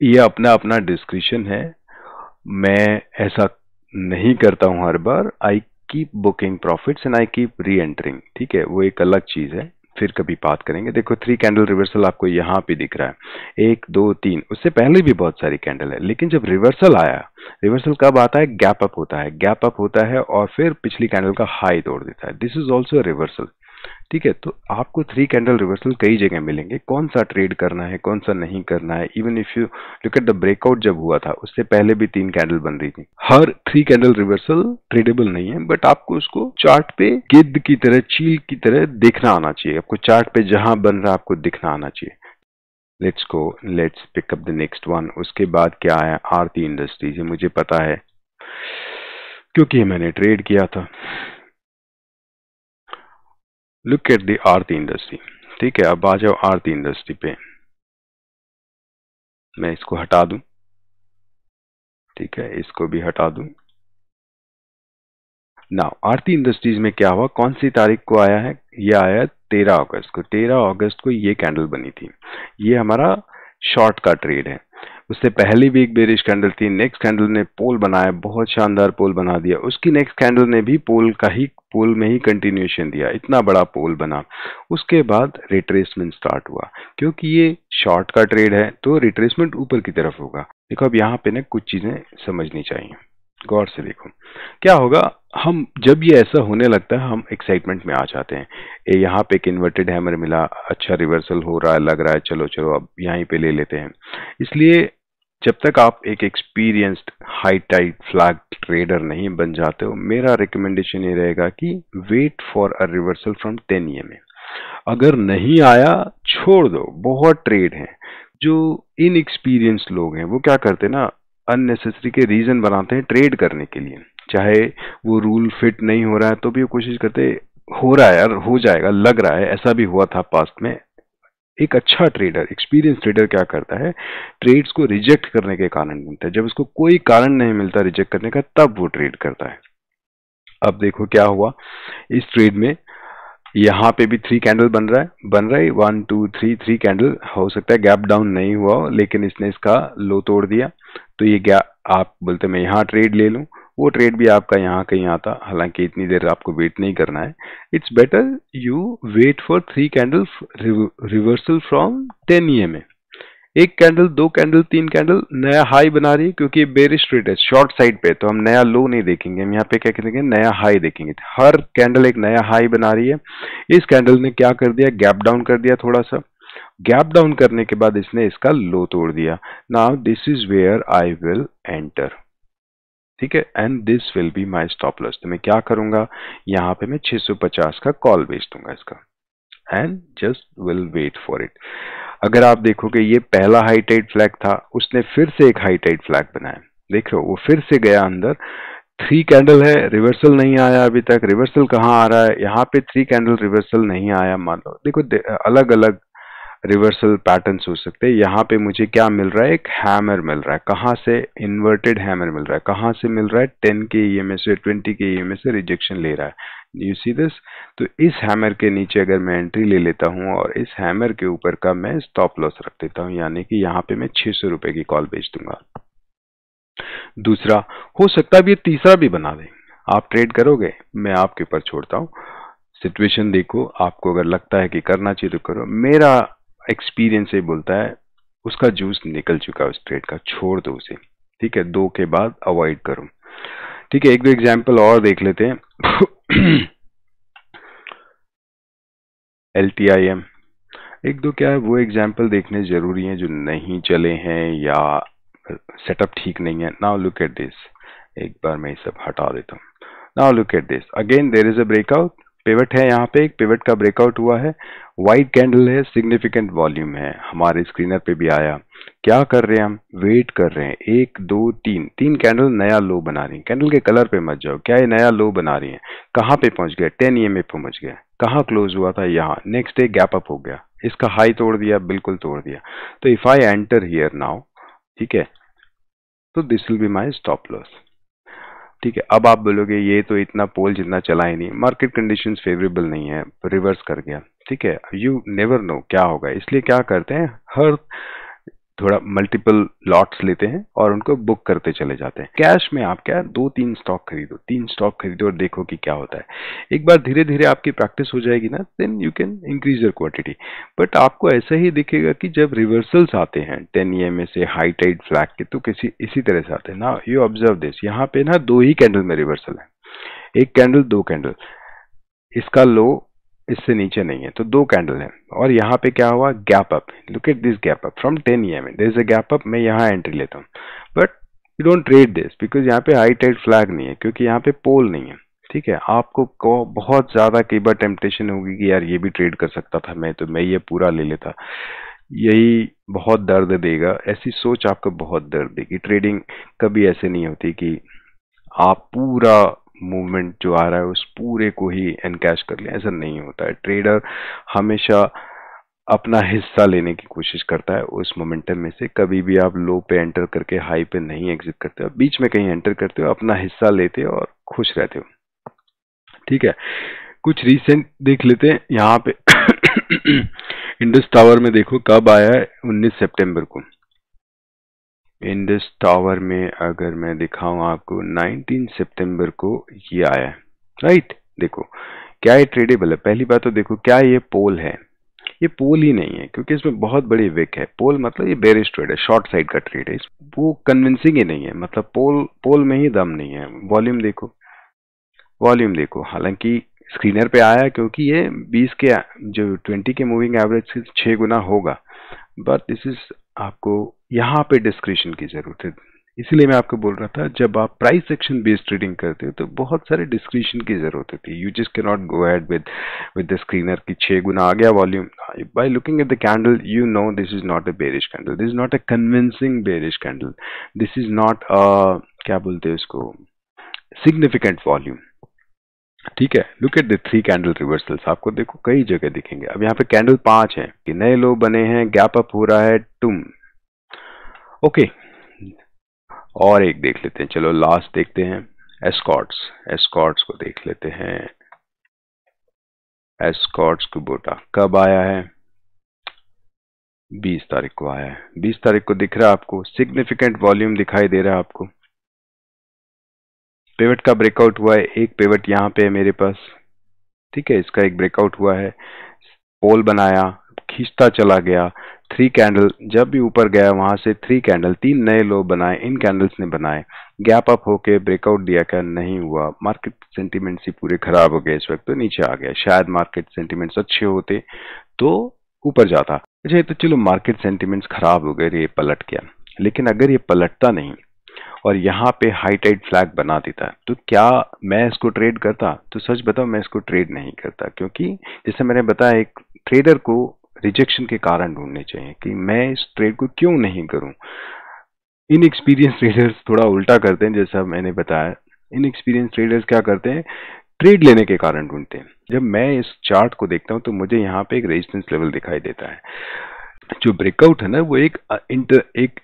ये अपना अपना डिस्क्रिप्शन है, मैं ऐसा नहीं करता हूँ हर बार। I keep booking profits and I keep reentering, ठीक है, वो एक अलग चीज है, फिर कभी बात करेंगे। देखो 3 कैंडल रिवर्सल आपको यहाँ पे दिख रहा है, 1 2 3, उससे पहले भी बहुत सारी कैंडल है, लेकिन जब रिवर्सल आया, रिवर्सल कब आता है? गैप अप होता है, गैप अप होता है और फिर पिछली कैंडल का हाई तोड़ देता है। दिस इज ऑल्सो रिवर्सल, ठीक है। तो आपको 3 कैंडल रिवर्सल कई जगह मिलेंगे, कौन सा ट्रेड करना है कौन सा नहीं करना है। Even if you look at the breakout जब हुआ था उससे पहले भी 3 कैंडल बन रही थी। हर 3 कैंडल रिवर्सल ट्रेडेबल नहीं है, बट आपको उसको चार्ट पे गिद्ध की तरह, चील की तरह देखना आना चाहिए। आपको चार्ट पे जहां बन रहा है आपको दिखना आना चाहिए। Let's go, let's pick up the next one. उसके बाद क्या है, आरती इंडस्ट्रीज। मुझे पता है क्योंकि मैंने ट्रेड किया था। Look at the Aarti industry, ठीक है। अब आ जाओ आरती इंडस्ट्री पे, मैं इसको हटा दूं, ठीक है, इसको भी हटा दूं। नाउ आरती इंडस्ट्रीज में क्या हुआ, कौन सी तारीख को आया है? ये आया 13 अगस्त को। 13 अगस्त को ये कैंडल बनी थी। ये हमारा शॉर्ट का ट्रेड है। उससे पहले भी एक बेरिश कैंडल थी। नेक्स्ट कैंडल ने पोल बनाया, बहुत शानदार पोल बना दिया। उसकी नेक्स्ट कैंडल ने भी पोल में ही कंटिन्यूएशन दिया, इतना बड़ा पोल बना। उसके बाद रिट्रेसमेंट स्टार्ट हुआ। क्योंकि ये शॉर्ट का ट्रेड है तो रिट्रेसमेंट ऊपर की तरफ होगा। देखो अब यहाँ पे ना कुछ चीजें समझनी चाहिए, गौर से देखो क्या होगा। हम जब ये ऐसा होने लगता है हम एक्साइटमेंट में आ जाते हैं। यहाँ पे एक इन्वर्टेड हैमर मिला, अच्छा रिवर्सल हो रहा है, लग रहा है चलो चलो अब यहीं पे ले लेते हैं। इसलिए जब तक आप एक experienced high tide flag trader नहीं बन जाते हो, मेरा रिकमेंडेशन ये रहेगा कि wait for a reversal from 10 EMA। अगर नहीं आया छोड़ दो। बहुत ट्रेड हैं जो इनएक्सपीरियंस्ड लोग हैं, वो क्या करते हैं ना, अननेसेसरी के रीजन बनाते हैं ट्रेड करने के लिए। चाहे वो रूल फिट नहीं हो रहा है तो भी वो कोशिश करते हो रहा है यार, हो जाएगा, लग रहा है। ऐसा भी हुआ था पास्ट में। एक अच्छा ट्रेडर, एक्सपीरियंस ट्रेडर क्या करता है, ट्रेड्स को रिजेक्ट करने के कारण मिलता है। जब उसको कोई कारण नहीं मिलता रिजेक्ट करने का, तब वो ट्रेड करता है। अब देखो क्या हुआ इस ट्रेड में। यहाँ पे भी 3 कैंडल बन रहा है 1 2 3 3 कैंडल। हो सकता है गैप डाउन नहीं हुआ हो, लेकिन इसने इसका लो तोड़ दिया। तो ये गैप, आप बोलते मैं यहाँ ट्रेड ले लूं, वो ट्रेड भी आपका यहाँ कहीं आता। हालांकि इतनी देर आपको वेट नहीं करना है। It's better you wait for 3 candle reversal from 10 EMA। एक कैंडल, दो कैंडल, तीन कैंडल नया हाई बना रही है, क्योंकि बेरिश ट्रेड है शॉर्ट साइड पे, तो हम नया लो नहीं देखेंगे। हम यहाँ पे क्या करेंगे, नया हाई देखेंगे। हर कैंडल एक नया हाई बना रही है। इस कैंडल ने क्या कर दिया, गैप डाउन कर दिया थोड़ा सा। गैप डाउन करने के बाद इसने इसका लो तोड़ दिया। Now this is where I will enter, ठीक है, and this will be my stop loss. तो मैं क्या करूंगा, यहाँ पे मैं 650 का कॉल बेच दूंगा इसका, and just will wait for it. अगर आप देखोगे ये पहला हाई टाइड फ्लैग था, उसने फिर से एक हाई टाइड फ्लैग बनाया। देख रहे हो, वो फिर से गया अंदर। 3 कैंडल है, रिवर्सल नहीं आया अभी तक। रिवर्सल कहाँ आ रहा है, यहाँ पे 3 कैंडल रिवर्सल नहीं आया। मान लो देखो अलग अलग रिवर्सल पैटर्न्स हो सकते हैं। यहाँ पे मुझे क्या मिल रहा है, एक हैमर मिल रहा है। कहाँ से, इन्वर्टेड हैमर मिल रहा है। कहाँ से मिल रहा है, 10 के EMA से, 20 के EMA से रिजेक्शन ले रहा है। You see this. तो इस हैमर के नीचे अगर मैं एंट्री ले लेता हूँ और इस हैमर के ऊपर का मैं स्टॉप लॉस रख देता हूँ, यानी कि यहाँ पे मैं 600 रुपए की कॉल बेच दूंगा। दूसरा हो सकता है ये तीसरा भी बना दे। आप ट्रेड करोगे, मैं आपके ऊपर छोड़ता हूँ। सिचुएशन देखो, आपको अगर लगता है कि करना चाहिए तो करो। मेरा एक्सपीरियंस ये बोलता है उसका जूस निकल चुका है उस ट्रेड का, छोड़ दो उसे। ठीक है, 2 के बाद अवॉइड करो। ठीक है, एक दो एग्जांपल और देख लेते हैं। LTIM, एक दो क्या है वो एग्जांपल देखने जरूरी हैं जो नहीं चले हैं या सेटअप ठीक नहीं है। नाउ लुक एट दिस, एक बार मैं ये सब हटा देता हूँ। Now look at this, again there is a breakout, pivot है। यहाँ पे एक पिवट का ब्रेकआउट हुआ है, वाइट कैंडल है, सिग्निफिकेंट वॉल्यूम है, हमारे स्क्रीनर पे भी आया। क्या कर रहे हैं हम, वेट कर रहे हैं। 1 2 3 3 कैंडल नया लो बना रही है। कैंडल के कलर पे मत जाओ, क्या ये नया लो बना रही है। कहाँ पे पहुंच गया, 10 EMA पे पहुंच गया। कहाँ क्लोज हुआ था, यहाँ। नेक्स्ट डे गैप अप हो गया, इसका हाई तोड़ दिया, बिल्कुल तोड़ दिया। तो if I enter here now, ठीक है, तो this will be my stop loss. ठीक है, अब आप बोलोगे ये तो इतना पोल जितना चला ही नहीं, मार्केट कंडीशंस फेवरेबल नहीं है, रिवर्स कर गया। ठीक है, यू नेवर नो क्या होगा, इसलिए क्या करते हैं, हर थोड़ा मल्टीपल लॉट्स लेते हैं और उनको बुक करते चले जाते हैं। कैश में आप क्या 2-3 स्टॉक खरीदो, 3 स्टॉक खरीदो और देखो कि क्या होता है। एक बार धीरे धीरे आपकी प्रैक्टिस हो जाएगी ना, then you can increase your quantity. But आपको ऐसा ही दिखेगा कि जब रिवर्सल्स आते हैं 10 EMA से हाई टाइड फ्लैग के, तो किसी इसी तरह से आते हैं ना। यू ऑब्जर्व दिस, यहाँ पे ना 2 ही कैंडल में रिवर्सल है, एक कैंडल, 2 कैंडल। इसका लो इससे नीचे नहीं है, तो 2 कैंडल है। और यहाँ पे क्या हुआ, gap up. Look at this gap up from 10 EMA, there is a gap up. मैं यहाँ एंट्री लेता हूँ, but you don't trade this because यहाँ पे हाई टाइड फ्लैग नहीं है, क्योंकि यहाँ पे पोल नहीं है। ठीक है, आपको बहुत ज्यादा कई बार टेम्पटेशन होगी कि यार ये भी ट्रेड कर सकता था मैं, तो मैं ये पूरा ले लेता। यही बहुत दर्द देगा, ऐसी सोच आपको बहुत दर्द देगी। ट्रेडिंग कभी ऐसे नहीं होती कि आप पूरा मूवमेंट जो आ रहा है उस पूरे को ही एनकैश कर लें, ऐसा नहीं होता है। ट्रेडर हमेशा अपना हिस्सा लेने की कोशिश करता है उस मोमेंटम में से। कभी भी आप लो पे एंटर करके हाई पे नहीं एग्जिट करते हो, बीच में कहीं एंटर करते हो, अपना हिस्सा लेते हो और खुश रहते हो। ठीक है, कुछ रीसेंट देख लेते हैं यहाँ पे। इंडस टावर में देखो कब आया है, 19 सितंबर को। इंडस टावर में अगर मैं दिखाऊं आपको 19 सितंबर को ये आया है, राइट। देखो क्या ये ट्रेडेबल है, पहली बात तो देखो क्या ये पोल है, ये पोल ही नहीं है क्योंकि इसमें बहुत बड़ी विक है। पोल मतलब ये बेरिश ट्रेड है, शॉर्ट साइड का ट्रेड है, वो कन्विंसिंग ही नहीं है, मतलब पोल में ही दम नहीं है। वॉल्यूम देखो, वॉल्यूम देखो, हालांकि स्क्रीनर पे आया क्योंकि ये 20 के जो 20 के मूविंग एवरेज से 6 गुना होगा, बट दिस इज आपको यहाँ पे डिस्क्रिशन की जरूरत है। इसीलिए मैं आपको बोल रहा था जब आप प्राइस एक्शन बेस्ड ट्रेडिंग करते हो तो बहुत सारे डिस्क्रिशन की जरूरत होती है। You just can not go ahead with the screener की 6 गुना आ गया volume. By looking at the candle you know this is not a bearish candle, this is not a convincing bearish candle, this is not क्या बोलते हैं इसको, significant volume. ठीक है, look at the 3 candle reversals, आपको देखो कई जगह दिखेंगे। अब यहाँ पे कैंडल 5 है कि नए लो बने हैं, गैप अप हो रहा है, तुम ओके। और एक देख लेते हैं, चलो लास्ट देखते हैं, एस्कॉर्ट्स। एस्कॉर्ट्स को देख लेते हैं। एस्कॉर्ट्स कुबोटा कब आया है, 20 तारीख को आया है। 20 तारीख को दिख रहा है आपको, सिग्निफिकेंट वॉल्यूम दिखाई दे रहा है आपको। पिवट का ब्रेकआउट हुआ है, एक पिवट यहाँ पे है मेरे पास, ठीक है, इसका एक ब्रेकआउट हुआ है, पोल बनाया, खींचता चला गया, 3 कैंडल, जब भी ऊपर गया वहां से 3 कैंडल, 3 नए लो बनाए, इन कैंडल्स ने बनाए, गैप अप होके ब्रेकआउट दिया, क्या नहीं हुआ, मार्केट सेंटीमेंट्स ही पूरे खराब हो गए, इस वक्त तो नीचे आ गया। शायद मार्केट सेंटीमेंट्स अच्छे होते तो ऊपर जाता। अच्छा, तो चलो मार्केट सेंटीमेंट्स खराब हो गए, ये पलट गया, लेकिन अगर ये पलटता नहीं और यहाँ पे हाई टाइड फ्लैग बना देता तो क्या मैं इसको ट्रेड करता? तो सच बताओ मैं इसको ट्रेड नहीं करता, क्योंकि जैसे मैंने बताया एक ट्रेडर को रिजेक्शन के कारण ढूंढने चाहिए कि मैं इस ट्रेड को क्यों नहीं करूं। इनएक्सपीरियंस ट्रेडर्स थोड़ा उल्टा करते हैं, जैसा मैंने बताया, इनएक्सपीरियंस ट्रेडर्स क्या करते हैं, ट्रेड लेने के कारण ढूंढते हैं। जब मैं इस चार्ट को देखता हूं तो मुझे यहाँ पे एक रेजिस्टेंस लेवल दिखाई देता है, जो ब्रेकआउट है ना वो एक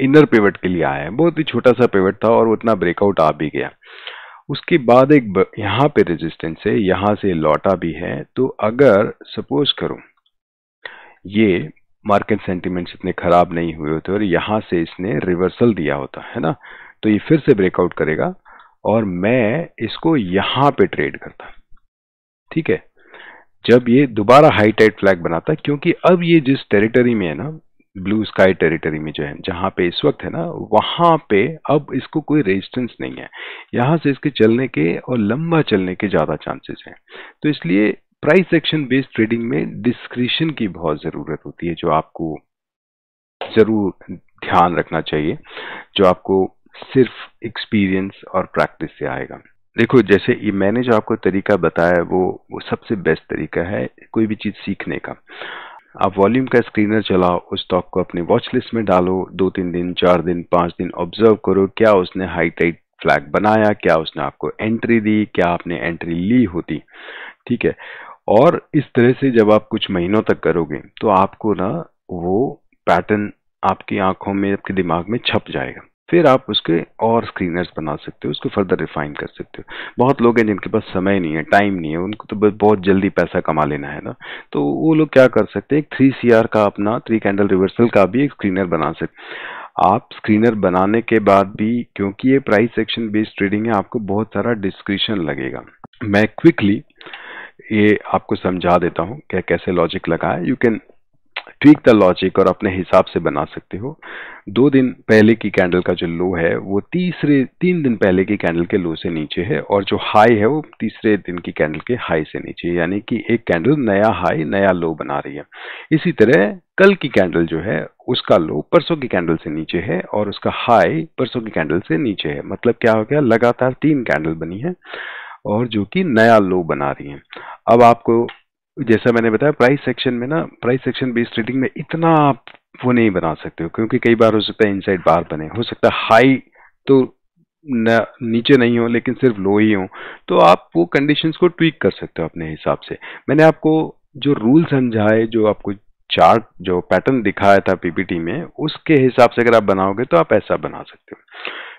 इनर पिवट के लिए आया है, बहुत ही छोटा सा पिवट था और उतना ब्रेकआउट आ भी गया। उसके बाद एक यहाँ पे रेजिस्टेंस है, यहाँ से लौटा भी है। तो अगर सपोज करो ये मार्केट सेंटिमेंट्स इतने खराब नहीं हुए होते और यहाँ से इसने रिवर्सल दिया होता है ना, तो ये फिर से ब्रेकआउट करेगा और मैं इसको यहाँ पे ट्रेड करता, ठीक है, जब ये दोबारा हाई टाइड फ्लैग बनाता, क्योंकि अब ये जिस टेरिटरी में है ना, ब्लू स्काई टेरिटरी में जो है, जहां पे इस वक्त है ना, वहां पे अब इसको कोई रेजिस्टेंस नहीं है, यहां से इसके चलने के और लंबा चलने के ज्यादा चांसेस हैं। तो इसलिए प्राइस एक्शन बेस्ड ट्रेडिंग में डिस्क्रिशन की बहुत जरूरत होती है, जो आपको जरूर ध्यान रखना चाहिए, जो आपको सिर्फ एक्सपीरियंस और प्रैक्टिस से आएगा। देखो जैसे ये मैंने जो आपको तरीका बताया वो सबसे बेस्ट तरीका है कोई भी चीज सीखने का। आप वॉल्यूम का स्क्रीनर चलाओ, उस स्टॉक को अपने वॉच लिस्ट में डालो, 2-3 दिन, 4 दिन, 5 दिन ऑब्जर्व करो, क्या उसने हाई टाइड फ्लैग बनाया, क्या उसने आपको एंट्री दी, क्या आपने एंट्री ली होती, ठीक है। और इस तरह से जब आप कुछ महीनों तक करोगे तो आपको ना वो पैटर्न आपकी आंखों में, आपके दिमाग में छप जाएगा, फिर आप उसके और स्क्रीनर्स बना सकते हो, उसको फर्दर रिफाइन कर सकते हो। बहुत लोग हैं जिनके पास समय नहीं है, टाइम नहीं है, उनको तो बस बहुत जल्दी पैसा कमा लेना है ना, तो वो लोग क्या कर सकते हैं, 3CR का अपना 3 कैंडल रिवर्सल का भी एक स्क्रीनर बना सकते। आप स्क्रीनर बनाने के बाद भी, क्योंकि ये प्राइस एक्शन बेस्ड ट्रेडिंग है, आपको बहुत सारा डिस्क्रिप्शन लगेगा। मैं क्विकली ये आपको समझा देता हूँ क्या कैसे लॉजिक लगा है। You can tweak the logic और अपने हिसाब से बना सकते हो। 2 दिन पहले की कैंडल का जो लो है वो 3 दिन पहले की कैंडल के लो से नीचे है, और जो हाई है वो तीसरे दिन की कैंडल के हाई से नीचे है, यानी कि एक कैंडल नया हाई नया लो बना रही है। इसी तरह कल की कैंडल जो है उसका लो परसों की कैंडल से नीचे है और उसका हाई परसों की कैंडल से नीचे है। मतलब क्या हो गया, लगातार 3 कैंडल बनी है और जो कि नया लो बना रही है। अब आपको जैसा मैंने बताया प्राइस सेक्शन में ना, प्राइस सेक्शन बेस्ड ट्रेडिंग में इतना आप वो नहीं बना सकते हो, क्योंकि कई बार हो सकता है इनसाइड बार बने, हो सकता है हाई तो नीचे नहीं हो लेकिन सिर्फ लो ही हो, तो आप वो कंडीशंस को ट्वीक कर सकते हो अपने हिसाब से। मैंने आपको जो रूल समझाए, जो आपको चार्ट, जो पैटर्न दिखाया था पीपीटी में, उसके हिसाब से अगर आप बनाओगे तो आप ऐसा बना सकते हो।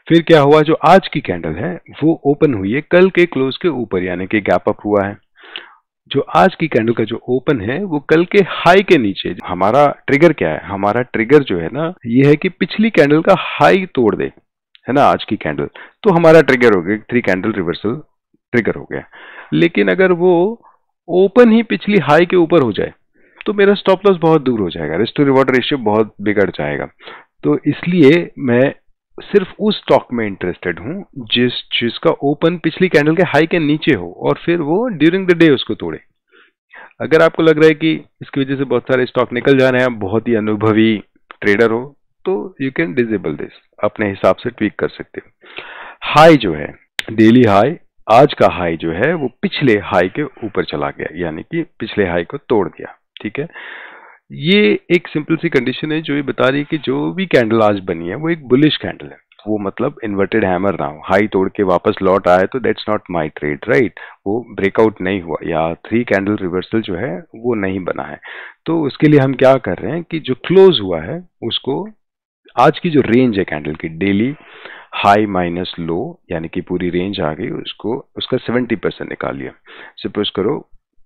फिर क्या हुआ, जो आज की कैंडल है वो ओपन हुई है कल के क्लोज के ऊपर, यानी कि गैप अप हुआ है, जो आज की कैंडल का जो ओपन है वो कल के हाई के नीचे, हमारा ट्रिगर क्या है, हमारा ट्रिगर जो है ना ये है कि पिछली कैंडल का हाई तोड़ दे, है ना, आज की कैंडल, तो हमारा ट्रिगर हो गया, 3 कैंडल रिवर्सल ट्रिगर हो गया। लेकिन अगर वो ओपन ही पिछली हाई के ऊपर हो जाए तो मेरा स्टॉप लॉस बहुत दूर हो जाएगा, रिस्क टू रिवॉर्ड रेशियो बहुत बिगड़ जाएगा। तो इसलिए मैं सिर्फ उस स्टॉक में इंटरेस्टेड हूं जिसका ओपन पिछली कैंडल के हाई के नीचे हो और फिर वो ड्यूरिंग द डे उसको तोड़े। अगर आपको लग रहा है कि इसकी वजह से बहुत सारे स्टॉक निकल जा रहे हैं, आप बहुत ही अनुभवी ट्रेडर हो, तो यू कैन डिसेबल दिस, अपने हिसाब से ट्वीक कर सकते हो। हाई जो है, डेली हाई, आज का हाई जो है वो पिछले हाई के ऊपर चला गया, यानी कि पिछले हाई को तोड़ दिया। ठीक है, ये एक सिंपल सी कंडीशन है जो ये बता रही है कि जो भी कैंडल आज बनी है वो एक बुलिश कैंडल है। वो मतलब इन्वर्टेड हैमर ना हो, हाई तोड़ के वापस लौट आए तो that's not my trade, right. वो ब्रेकआउट नहीं हुआ या 3 कैंडल रिवर्सल जो है वो नहीं बना है। तो उसके लिए हम क्या कर रहे हैं कि जो क्लोज हुआ है उसको, आज की जो रेंज है कैंडल की, डेली हाई माइनस लो, यानी कि पूरी रेंज आ गई, उसको उसका 70% निकालिए। सपोज करो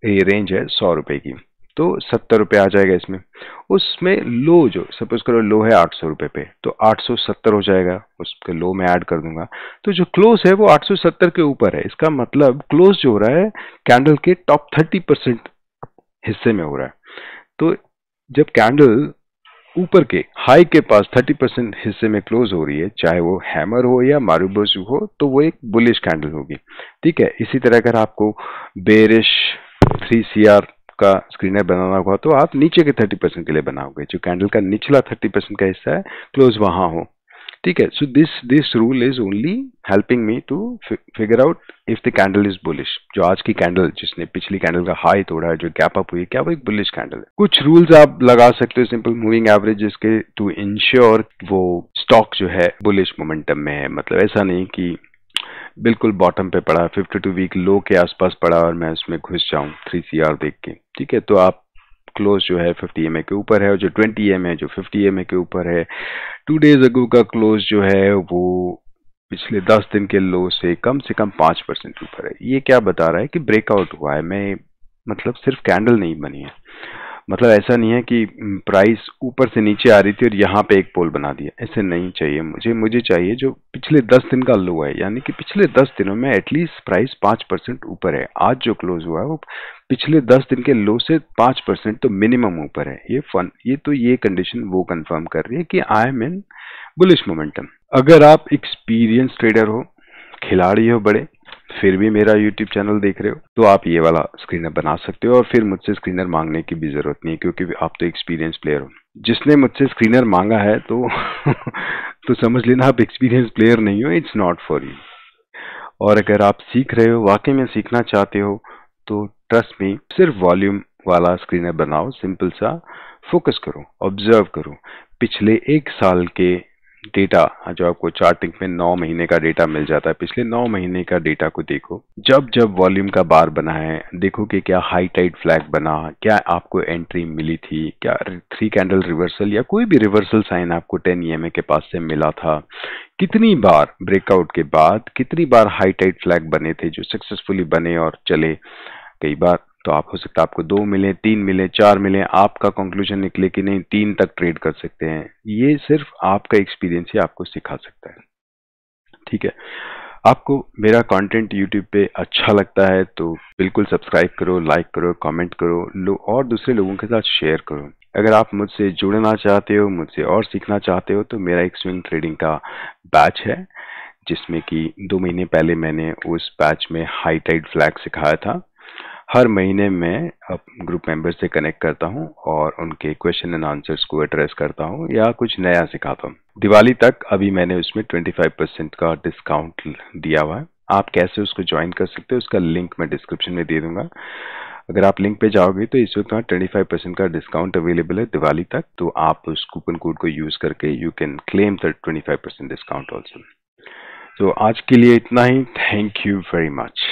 ये रेंज है 100 रुपए की, तो 70 रुपए आ जाएगा इसमें। उसमें लो जो सपोज करो लो है 800 रुपए पे, तो 870 हो जाएगा, उसके लो में ऐड कर दूंगा। तो जो क्लोज है वो 870 के ऊपर है। इसका मतलब क्लोज जो हो रहा है कैंडल के टॉप 30% हिस्से में हो रहा है। तो जब कैंडल ऊपर के हाई के पास 30% हिस्से में क्लोज हो रही है, चाहे वो हैमर हो या मारूबोजू हो, तो वो एक बुलिश कैंडल होगी। ठीक है, इसी तरह अगर आपको बेरिश 3 CR का स्क्रीनर बनाना होगा तो आप नीचे के 30% के लिए बनाओगे, जो कैंडल का निचला 30% का हिस्सा है क्लोज वहां हो। ठीक है, so this rule is only helping me to figure out if the candle is bullish. जो आज की कैंडल जिसने पिछली कैंडल का हाई तोड़ा है, जो गैप अप हुई है, क्या वो एक बुलिश कैंडल है। कुछ रूल्स आप लगा सकते हो, सिंपल मूविंग एवरेजेस के, टू इंश्योर वो स्टॉक जो है बुलिश मोमेंटम में है। मतलब ऐसा नहीं कि बिल्कुल बॉटम पे पड़ा, 52 वीक लो के आसपास पड़ा और मैं उसमें घुस जाऊं 3 CR देख के। ठीक है, तो आप क्लोज जो है 50 EMA के ऊपर है, और जो 20 EMA है जो 50 EMA के ऊपर है। 2 days अगो का क्लोज जो है वो पिछले 10 दिन के लो से कम 5% ऊपर है। ये क्या बता रहा है कि ब्रेकआउट हुआ है। मैं मतलब सिर्फ कैंडल नहीं बनी है, मतलब ऐसा नहीं है कि प्राइस ऊपर से नीचे आ रही थी और यहाँ पे एक पोल बना दिया, ऐसे नहीं चाहिए मुझे चाहिए जो पिछले 10 दिन का लो है, यानी कि पिछले 10 दिनों में एटलीस्ट प्राइस 5% ऊपर है। आज जो क्लोज हुआ है वो पिछले 10 दिन के लो से 5% तो मिनिमम ऊपर है। ये कंडीशन वो कंफर्म कर रही है कि I am in bullish momentum. अगर आप एक्सपीरियंस ट्रेडर हो, खिलाड़ी हो बड़े, फिर भी मेरा YouTube चैनल देख रहे हो, तो आप ये वाला स्क्रीनर बना सकते हो और फिर मुझसे स्क्रीनर मांगने की भी जरूरत नहीं है, क्योंकि आप तो एक्सपीरियंस प्लेयर हो। जिसने मुझसे स्क्रीनर मांगा है तो तो समझ लेना आप एक्सपीरियंस प्लेयर नहीं हो, इट्स नॉट फॉर यू। और अगर आप सीख रहे हो, वाकई में सीखना चाहते हो, तो ट्रस्ट मी, सिर्फ वॉल्यूम वाला स्क्रीनर बनाओ, सिंपल सा, फोकस करो, ऑब्जर्व करो। पिछले 1 साल के डेटा, जो आपको चार्टिंग में 9 महीने का डेटा मिल जाता है, पिछले 9 महीने का डेटा को देखो। जब जब वॉल्यूम का बार बना है, देखो कि क्या हाई टाइड फ्लैग बना, क्या आपको एंट्री मिली थी, क्या 3 कैंडल रिवर्सल या कोई भी रिवर्सल साइन आपको 10 EMA के पास से मिला था, कितनी बार ब्रेकआउट के बाद कितनी बार हाई टाइड फ्लैग बने थे जो सक्सेसफुली बने और चले। कई बार तो आप हो सकता है आपको 2 मिले, 3 मिले, 4 मिले, आपका कंक्लूजन निकले कि नहीं 3 तक ट्रेड कर सकते हैं। ये सिर्फ आपका एक्सपीरियंस ही आपको सिखा सकता है। ठीक है, आपको मेरा कंटेंट यूट्यूब पे अच्छा लगता है तो बिल्कुल सब्सक्राइब करो, लाइक करो, कमेंट करो, और दूसरे लोगों के साथ शेयर करो। अगर आप मुझसे जुड़ना चाहते हो, मुझसे और सीखना चाहते हो, तो मेरा एक स्विंग ट्रेडिंग का बैच है, जिसमें कि 2 महीने पहले मैंने उस बैच में हाई टाइड फ्लैग सिखाया था। हर महीने मैं ग्रुप मेंबर से कनेक्ट करता हूं और उनके क्वेश्चन एंड आंसर्स को एड्रेस करता हूं या कुछ नया सिखाता हूं। दिवाली तक अभी मैंने उसमें 25% का डिस्काउंट दिया हुआ है। आप कैसे उसको ज्वाइन कर सकते हो, उसका लिंक मैं डिस्क्रिप्शन में दे दूंगा। अगर आप लिंक पे जाओगे तो इस वक्त 25% का डिस्काउंट अवेलेबल है दिवाली तक, तो आप उस कूपन कोड को यूज करके you can claim the 25% discount also. तो आज के लिए इतना ही। Thank you very much.